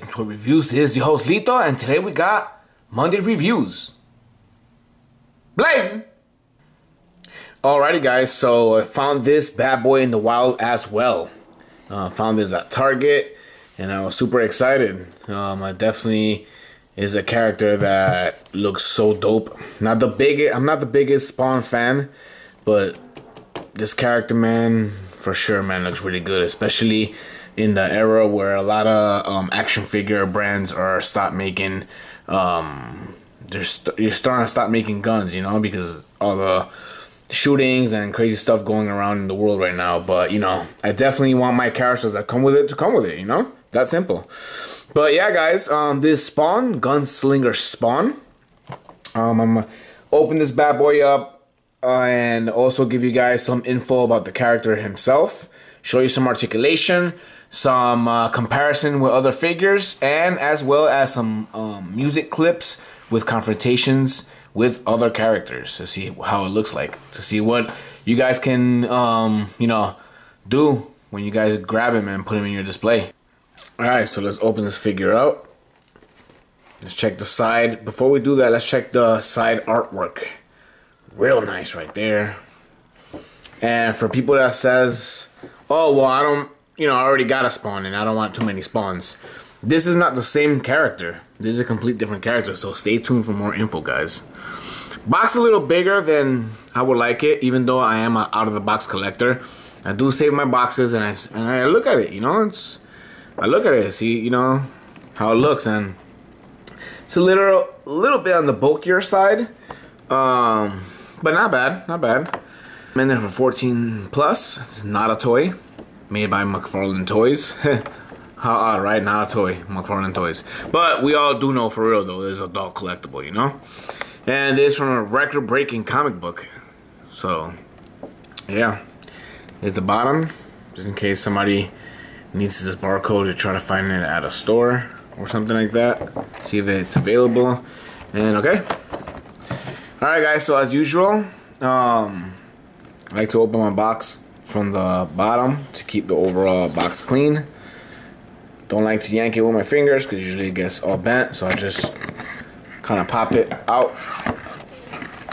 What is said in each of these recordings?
Untitled Reviews. This is your host Lito, and today we got Monday Reviews. BlaZinG! Alrighty guys, so I found this bad boy in the wild as well. Found this at Target, and I was super excited. I definitely is a character that looks so dope. I'm not the biggest Spawn fan, but this character, man, for sure, man, looks really good, especially in the era where a lot of action figure brands are making you're starting to stop making guns, you know, because all the shootings and crazy stuff going around in the world right now. But you know, I definitely want my characters that come with it to come with it, you know, that simple. But yeah guys, this Spawn, Gunslinger Spawn, I'm gonna open this bad boy up and also give you guys some info about the character himself, show you some articulation, some comparison with other figures, and as well as some music clips with confrontations with other characters to see how it looks like, to see what you guys can you know, do when you guys grab him and put him in your display. Alright, so let's open this figure out. Let's check the side. Before we do that, let's check the side artwork. Real nice right there. And for people that says, oh well, I already got a Spawn and I don't want too many Spawns, this is not the same character. This is a complete different character, so stay tuned for more info, guys. Box a little bigger than I would like it, even though I am an out-of-the-box collector. I do save my boxes, and I look at it, you know, I look at it, see, you know, how it looks, and it's a little bit on the bulkier side, but not bad, not bad. I'm in there for 14 plus. It's not a toy, made by Mcfarlane toys. How odd, right? Not a toy, Mcfarlane toys. But we all do know for real though, it's an adult collectible, you know? And this is from a record-breaking comic book. So, yeah. Here's the bottom, just in case somebody needs this barcode to try to find it at a store or something like that. See if it's available. And okay. Alright guys, so as usual, I like to open my box from the bottom to keep the overall box clean. Don't like to yank it with my fingers because usually it gets all bent, so I just kind of pop it out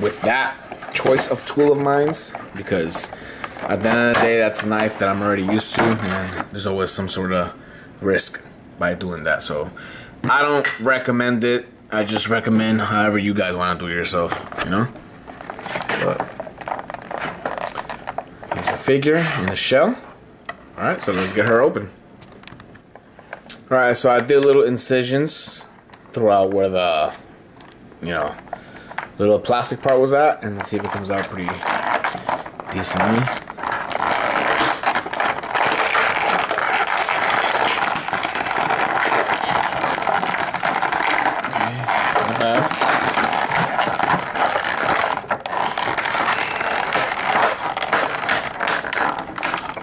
with that choice of tool of mine, because at the end of the day, that's a knife that I'm already used to, and there's always some sort of risk by doing that. So I don't recommend it. I just recommend however you guys want to do it yourself, you know. But here's a figure in the shell. All right, so let's get her open. Alright, so I did little incisions throughout where the, you know, little plastic part was at, and let's see if it comes out pretty decently. Okay, not bad.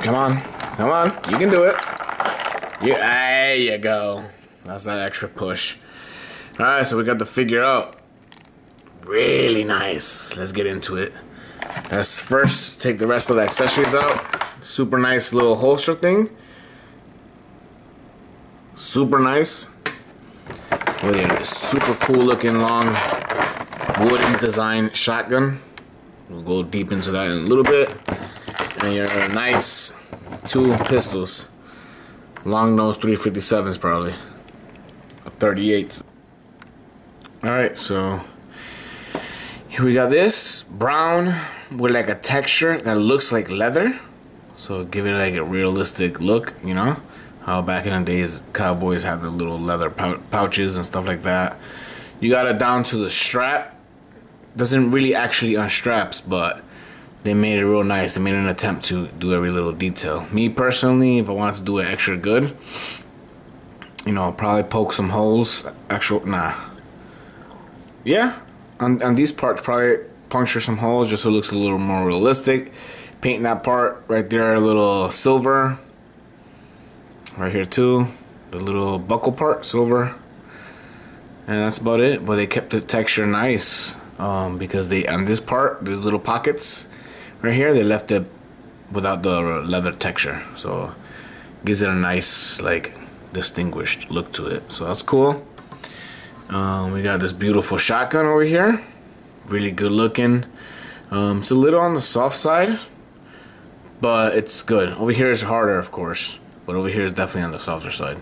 Come on, come on, you can do it. There you go. That's that extra push. Alright, so we got the figure out. Really nice. Let's get into it. Let's first take the rest of the accessories out. Super nice little holster thing. Super nice. With a super cool looking long wooden design shotgun. We'll go deep into that in a little bit. And your nice 2 pistols. Long nose 357s probably. 38s. Alright, so here we got this brown with like a texture that looks like leather. So give it like a realistic look, you know? How back in the days cowboys had the little leather pouches and stuff like that. You got it down to the strap. Doesn't really actually unstraps, but they made it real nice. They made an attempt to do every little detail. Me personally, if I wanted to do it extra good, you know, probably poke some holes. Yeah, on these parts, probably puncture some holes just so it looks a little more realistic. Paint that part right there a little silver. Right here too, the little buckle part, silver. And that's about it. But they kept the texture nice because they, on this part, the little pockets right here, they left it without the leather texture, so gives it a nice like distinguished look to it, so that's cool. We got this beautiful shotgun over here, really good looking. It's a little on the soft side, but it's good. Over here is harder, of course, but over here is definitely on the softer side.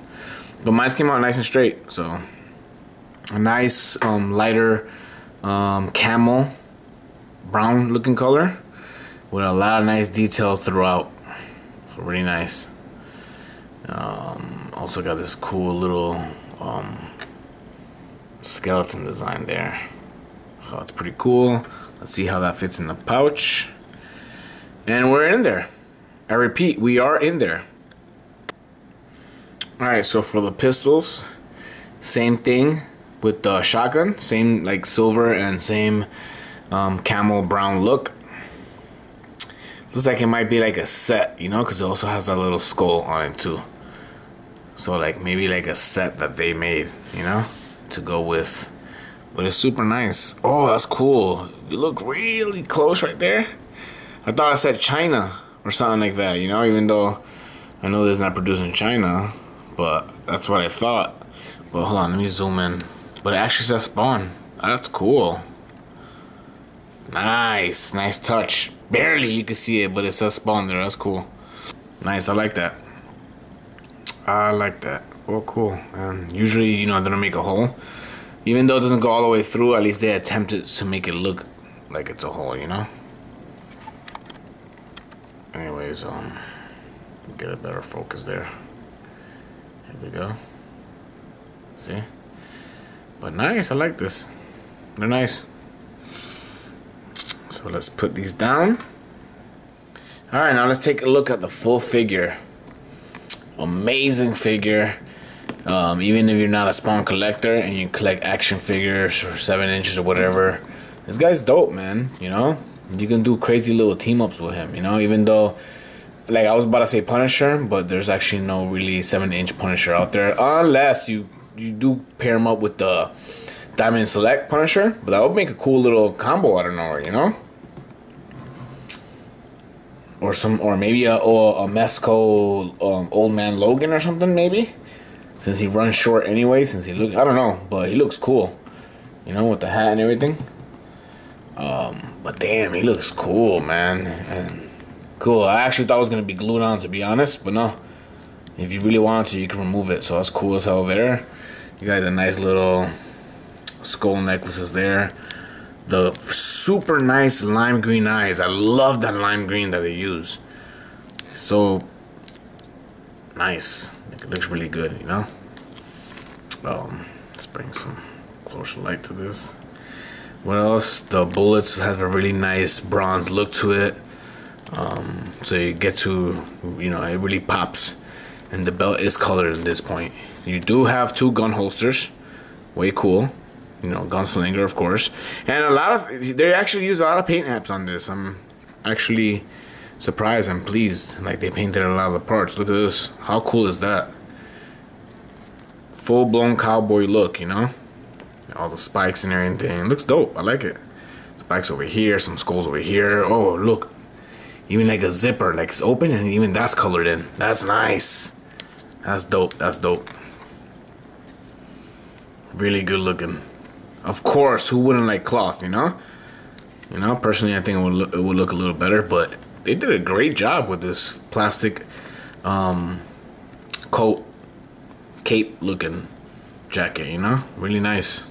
But mine came out nice and straight, so a nice lighter camel brown looking color with a lot of nice detail throughout, so really nice. Also got this cool little skeleton design there, so it's pretty cool. Let's see how that fits in the pouch, and we're in there. I repeat, we are in there. Alright, so for the pistols, same thing with the shotgun, same like silver and same camel brown look. Looks like it might be like a set, you know, because it also has that little skull on it too. So like maybe like a set that they made, you know, to go with. But it's super nice. Oh, that's cool. You look really close right there. I thought I said China or something like that, you know, even though I know this is not produced in China, but that's what I thought. But hold on, let me zoom in. But it actually says Spawn. That's cool. Nice, nice touch. Barely you can see it, but it says Spawn there. That's cool. Nice, I like that. I like that. Oh, cool. And usually, you know, they don't make a hole. Even though it doesn't go all the way through, at least they attempted to make it look like it's a hole, you know? Anyways, get a better focus there. Here we go. See? But nice, I like this. They're nice. So let's put these down. Alright, now let's take a look at the full figure. Amazing figure. Even if you're not a Spawn collector and you collect action figures for 7 inches or whatever, this guy's dope, man. You know, you can do crazy little team ups with him. You know, even though, like I was about to say Punisher, but there's actually no really 7-inch Punisher out there, unless you do pair him up with the Diamond Select Punisher. But that would make a cool little combo out of nowhere, you know. Or maybe a Mesco Old Man Logan or something, maybe. Since he runs short anyway, since he look, I don't know, but he looks cool, you know, with the hat and everything. But damn, he looks cool, man. And cool. I actually thought it was gonna be glued on, to be honest, but no. If you really wanted to, you can remove it. So that's cool as hell there. You got the nice little skull necklaces there. The super nice lime green eyes. I love that lime green that they use. So nice. It looks really good, you know. Let's bring some closer light to this. What else? The bullets have a really nice bronze look to it. So you get to, you know, it really pops. And the belt is colored at this point. You do have 2 gun holsters. Way cool. You know, Gunslinger, of course. And they actually use a lot of paint apps on this. I'm actually surprised and pleased. Like, they painted a lot of the parts. Look at this. How cool is that? Full-blown cowboy look, you know? All the spikes and everything. It looks dope. I like it. Spikes over here, some skulls over here. Oh, look. Even like a zipper. Like, it's open and even that's colored in. That's nice. That's dope. That's dope. Really good looking. Of course, who wouldn't like cloth, you know? You know, personally, I think it would look a little better, but they did a great job with this plastic coat, cape looking jacket, you know? Really nice.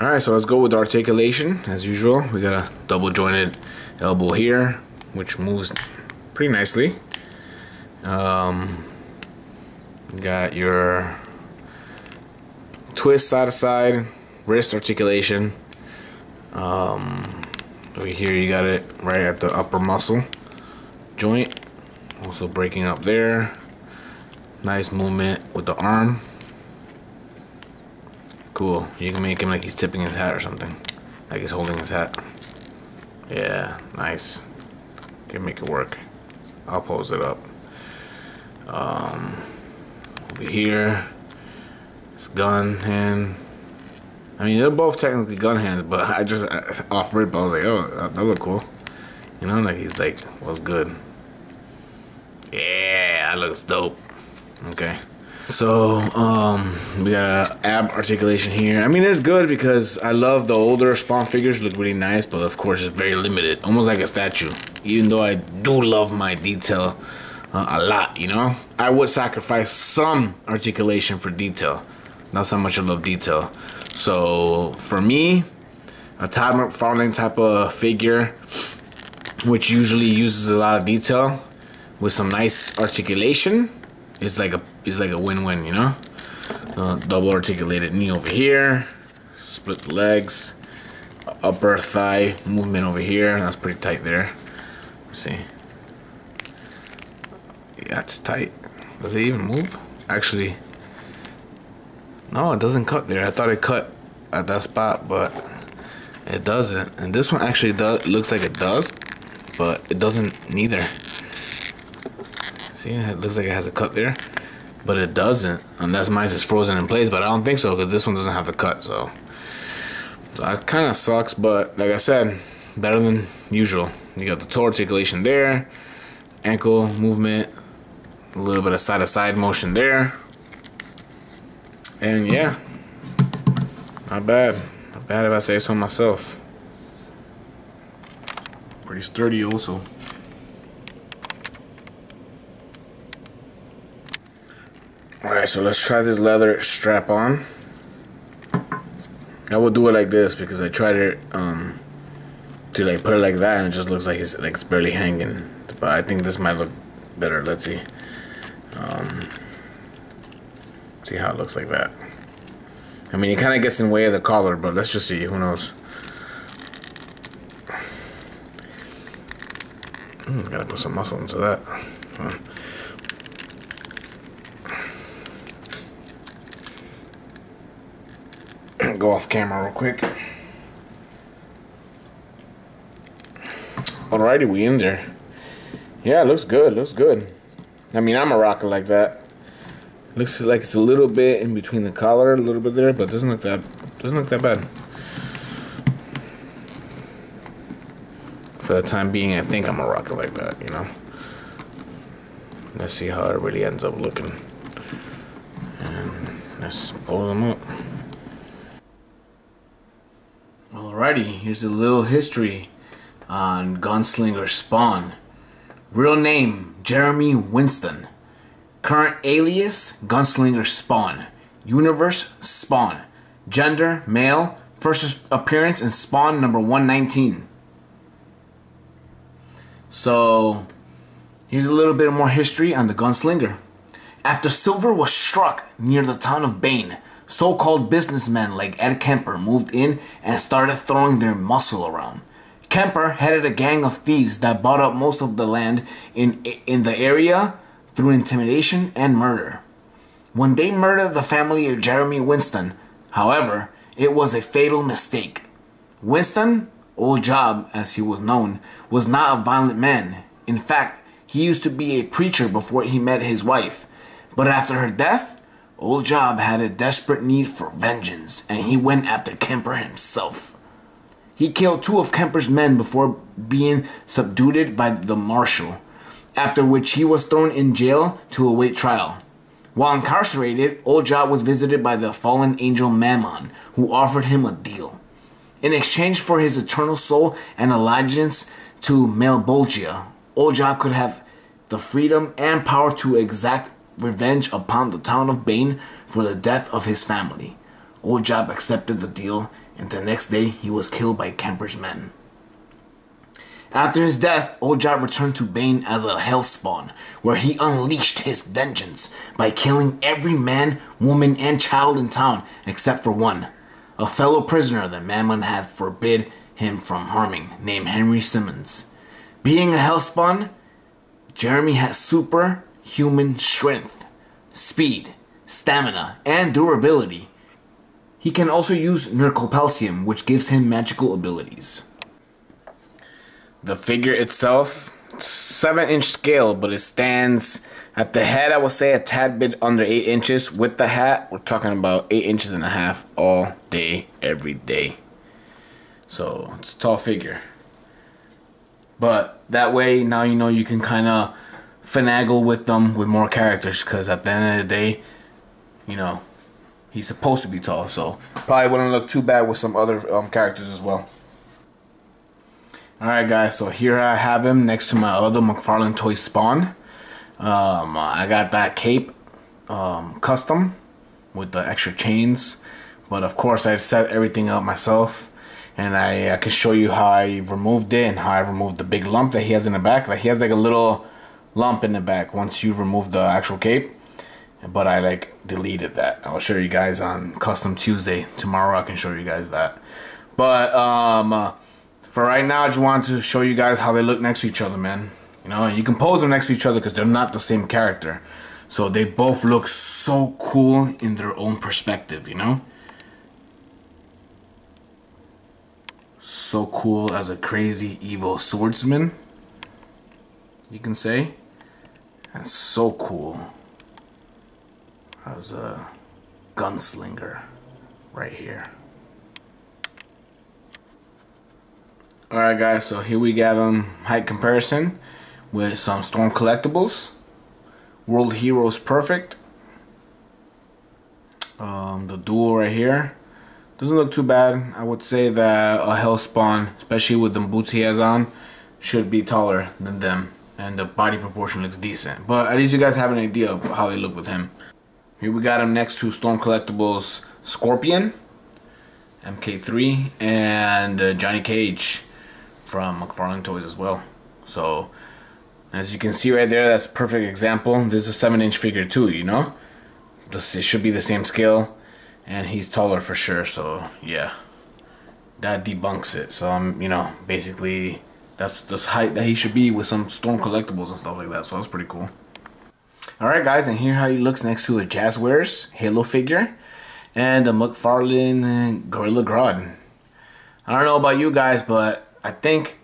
Alright, so let's go with the articulation. As usual, we got a double jointed elbow here, which moves pretty nicely. Got your twist side to side, wrist articulation. Over here you got it right at the upper muscle joint, also breaking up there. Nice movement with the arm. Cool. You can make him like he's tipping his hat or something, like he's holding his hat. Yeah, nice. Can make it work. I'll pose it up. Over here, it's gun hand. I mean, they're both technically gun hands, but I just off rip, I was like, oh, that look cool. You know, like he's like, what's good? Yeah, that looks dope. Okay. So, we got an ab articulation here. I mean, it's good because I love the older Spawn figures, look really nice, but of course it's very limited, almost like a statue. Even though I do love my detail a lot, you know? I would sacrifice some articulation for detail. Not so much I love detail. So, for me, a Todd McFarlane type of figure, which usually uses a lot of detail with some nice articulation, is like a win-win, you know. Double articulated knee over here, split the legs, upper thigh movement over here. That's pretty tight there. See, yeah, it's tight. Does it even move? Actually, no, it doesn't cut there. I thought it cut at that spot, but it doesn't. And this one actually does. Looks like it does, but it doesn't neither. See, it looks like it has a cut there, but it doesn't, unless mine is frozen in place, but I don't think so, because this one doesn't have the cut, so that kind of sucks, but like I said, better than usual. You got the toe articulation there, ankle movement, a little bit of side-to-side motion there, and yeah, not bad. Not bad if I say so myself. Pretty sturdy also. Alright, so let's try this leather strap on. I will do it like this because I tried it to like put it like that and it just looks like it's barely hanging. But I think this might look better. Let's see. See how it looks like that. I mean, it kind of gets in the way of the collar, but let's just see. Who knows? Gotta put some muscle into that. Go off camera real quick. Alrighty, we in there. Yeah, it looks good. Looks good. I mean, I'm a rocker like that. Looks like it's a little bit in between the collar, a little bit there, but doesn't look that bad. For the time being, I think I'm a rocker like that, you know. Let's see how it really ends up looking. And let's pull them up. Alrighty, here's a little history on Gunslinger Spawn. Real name, Jeremy Winston. Current alias, Gunslinger Spawn. Universe, Spawn. Gender, male. First appearance in Spawn number 119. So, here's a little bit more history on the Gunslinger. After silver was struck near the town of Bane, so-called businessmen like Ed Kemper moved in and started throwing their muscle around. Kemper headed a gang of thieves that bought up most of the land in the area through intimidation and murder. When they murdered the family of Jeremy Winston, however, it was a fatal mistake. Winston, Old Job as he was known, was not a violent man. In fact, he used to be a preacher before he met his wife. But after her death, Old Job had a desperate need for vengeance, and he went after Kemper himself. He killed 2 of Kemper's men before being subdued by the marshal, after which he was thrown in jail to await trial. While incarcerated, Old Job was visited by the fallen angel Mammon, who offered him a deal. In exchange for his eternal soul and allegiance to Malbolgia, Old Job could have the freedom and power to exact revenge upon the town of Bane for the death of his family. Old Job accepted the deal, and the next day he was killed by Kemper's men. After his death, Old Job returned to Bane as a Hellspawn, where he unleashed his vengeance by killing every man, woman, and child in town except for one, a fellow prisoner that Mammon had forbid him from harming, named Henry Simmons. Being a Hellspawn, Jeremy has superhuman strength, speed, stamina, and durability. He can also use Nercopalcium, which gives him magical abilities. The figure itself, 7-inch scale, but it stands at the head, I would say a tad bit under 8 inches. With the hat, we're talking about 8 inches and a half all day, every day. So it's a tall figure. But that way, now you know you can kind of finagle with them with more characters, because at the end of the day, you know, he's supposed to be tall, so probably wouldn't look too bad with some other characters as well. Alright guys, so here I have him next to my other Mcfarlane toy Spawn. I got that cape custom with the extra chains, but of course I set everything up myself, and I can show you how I removed it and how I removed the big lump that he has in the back. Like, he has like a little lump in the back once you remove the actual cape, but I like deleted that. I'll show you guys on Custom Tuesday. Tomorrow I can show you guys that. But for right now, I just wanted to show you guys how they look next to each other, man. You know, and you can pose them next to each other because they're not the same character. So they both look so cool in their own perspective, you know? So cool as a crazy evil swordsman, you can say. And so cool as a gunslinger right here. Alright guys, so here we got height comparison with some Storm collectibles. World Heroes Perfect. The duel right here doesn't look too bad. I would say that a Hellspawn, especially with the boots he has on, should be taller than them, and the body proportion looks decent. But at least you guys have an idea of how they look with him. Here we got him next to Storm Collectibles Scorpion, MK3, and Johnny Cage from Mcfarlane Toys as well. So as you can see right there, that's a perfect example. This is a 7-inch figure too, you know? It should be the same scale, and he's taller for sure, so yeah. That debunks it. So you know, basically that's the height that he should be with some Storm collectibles and stuff like that, so that's pretty cool. Alright guys, and here how he looks next to a Jazzwares Halo figure and a Mcfarlane Gorilla Grodd. I don't know about you guys, but I think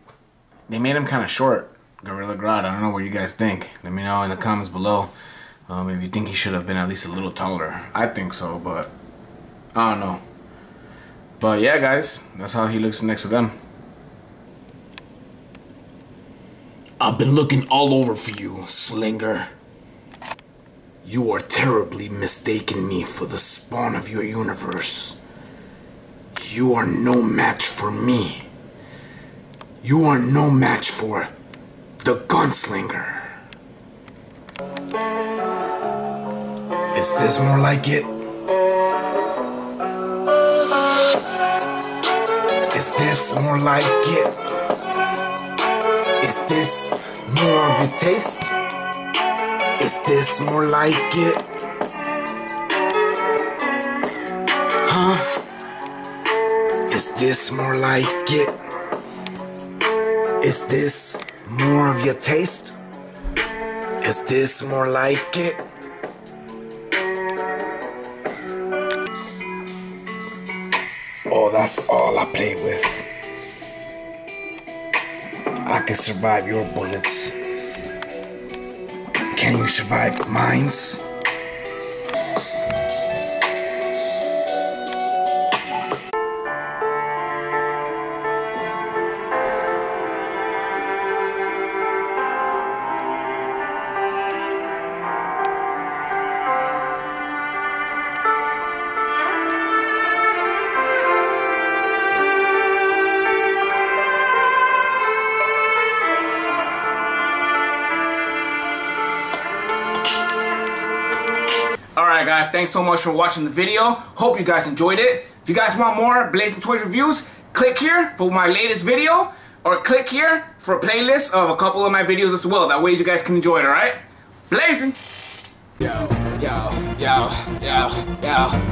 they made him kind of short, Gorilla Grodd. I don't know what you guys think. Let me know in the comments below if you think he should have been at least a little taller. I think so, but I don't know. But yeah guys, that's how he looks next to them. I've been looking all over for you, Slinger. You are terribly mistaken me for the spawn of your universe. You are no match for me. You are no match for the Gunslinger. Is this more like it? Is this more like it? Is this more of your taste? Is this more like it? Huh? Is this more like it? Is this more of your taste? Is this more like it? Oh, that's all I play with. I can survive your bullets. Can you survive mine's? Alright guys, thanks so much for watching the video. Hope you guys enjoyed it. If you guys want more BlaZinG Toys reviews, click here for my latest video, or click here for a playlist of a couple of my videos as well. That way you guys can enjoy it, alright? BlaZinG! Yo,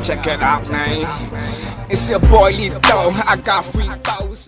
check it out, man. It's your boy Lito. I got free throws.